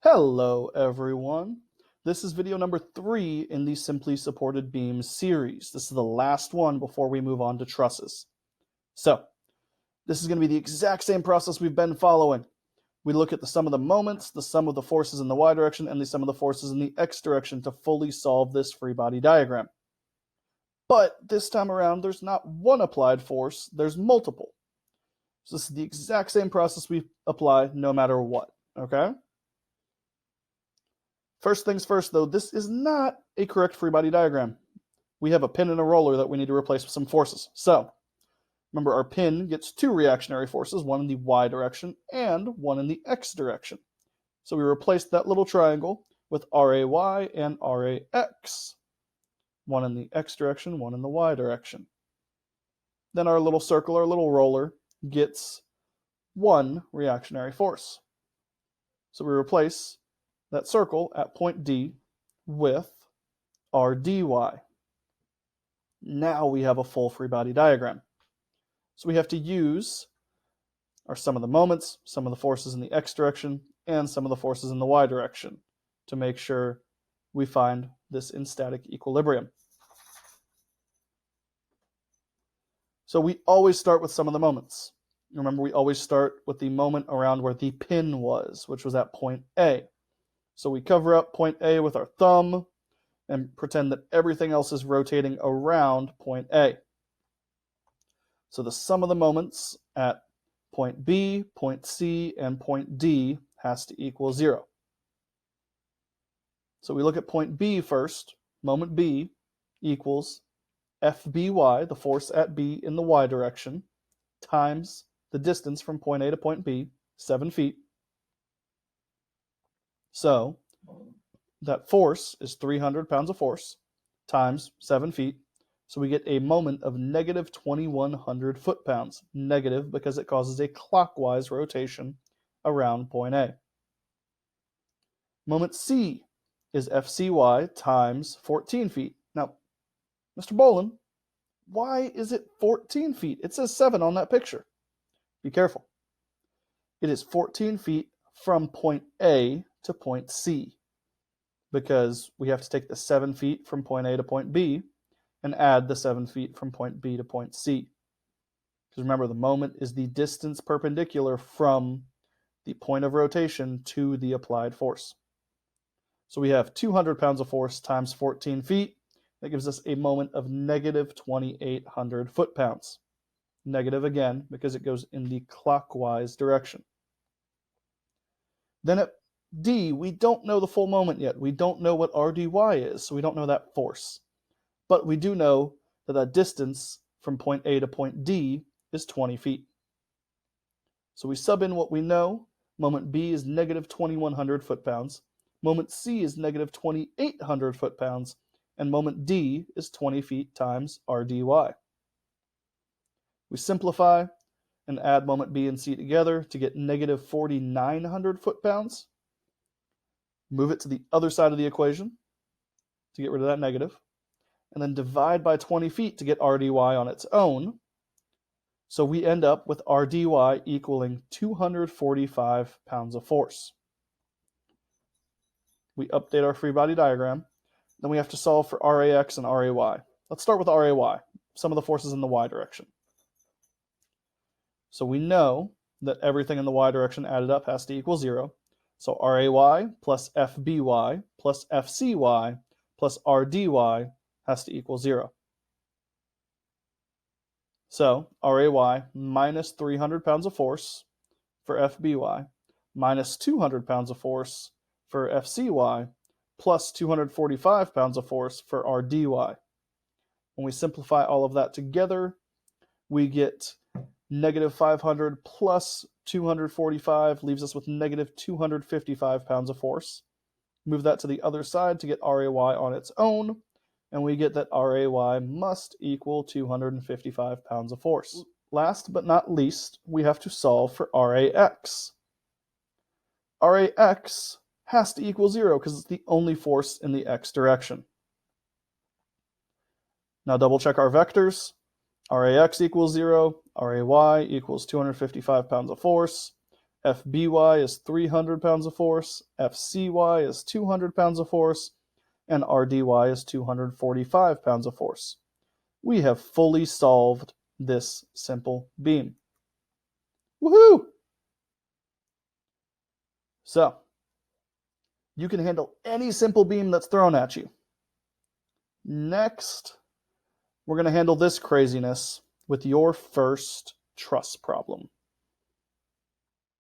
Hello everyone. This is video number 3 in the Simply Supported Beams series. This is the last one before we move on to trusses. So, this is going to be the exact same process we've been following. We look at the sum of the moments, the sum of the forces in the y direction, and the sum of the forces in the x direction to fully solve this free body diagram. But this time around, there's not one applied force, there's multiple. So this is the exact same process we apply no matter what, okay? First things first, though, this is not a correct free body diagram. We have a pin and a roller that we need to replace with some forces. So, remember our pin gets two reactionary forces, one in the y direction and one in the x direction. So we replace that little triangle with RAY and RAX. One in the x direction, one in the y direction. Then our little circle, our little roller, gets one reactionary force. So we replace that circle at point D with our dy. Now we have a full free body diagram. So we have to use our sum of the moments, sum of the forces in the x direction, and sum of the forces in the y direction to make sure we find this in static equilibrium. So we always start with sum of the moments. Remember, we always start with the moment around where the pin was, which was at point A. So we cover up point A with our thumb and pretend that everything else is rotating around point A. So the sum of the moments at point B, point C, and point D has to equal 0. So we look at point B first. Moment B equals FBY, the force at B in the y direction, times the distance from point A to point B, 7 feet. So that force is 300 pounds of force times 7 feet. So we get a moment of negative 2,100 foot-pounds. Negative because it causes a clockwise rotation around point A. Moment C is FCY times 14 feet. Now, Mr. Bolin, why is it 14 feet? It says 7 on that picture. Be careful. It is 14 feet from point A to point C, because we have to take the 7 feet from point A to point B and add the 7 feet from point B to point C. Because remember, the moment is the distance perpendicular from the point of rotation to the applied force. So we have 200 pounds of force times 14 feet. That gives us a moment of negative 2,800 foot-pounds. Negative again because it goes in the clockwise direction. Then at D, we don't know the full moment yet. We don't know what RDY is, so we don't know that force. But we do know that that distance from point A to point D is 20 feet. So we sub in what we know. Moment B is negative 2,100 foot-pounds. Moment C is negative 2,800 foot-pounds. And moment D is 20 feet times RDY. We simplify and add moment B and C together to get negative 4,900 foot-pounds. Move it to the other side of the equation to get rid of that negative, and then divide by 20 feet to get RDY on its own. So we end up with RDY equaling 245 pounds of force. We update our free body diagram. Then we have to solve for RAX and RAY. Let's start with RAY, sum of the forces in the y direction. So we know that everything in the y direction added up has to equal 0. So RAY plus FBY plus FCY plus RDY has to equal 0. So RAY minus 300 pounds of force for FBY minus 200 pounds of force for FCY plus 245 pounds of force for RDY. When we simplify all of that together, we get negative 500 plus 245 leaves us with negative 255 pounds of force. Move that to the other side to get RAY on its own, and we get that RAY must equal 255 pounds of force. Last but not least, we have to solve for RAX. RAX has to equal 0 because it's the only force in the x direction. Now double check our vectors. RAX equals 0, RAY equals 255 pounds of force. FBY is 300 pounds of force, FCY is 200 pounds of force, and RDY is 245 pounds of force. We have fully solved this simple beam. Woohoo! So, you can handle any simple beam that's thrown at you. Next, we're going to handle this craziness with your first truss problem.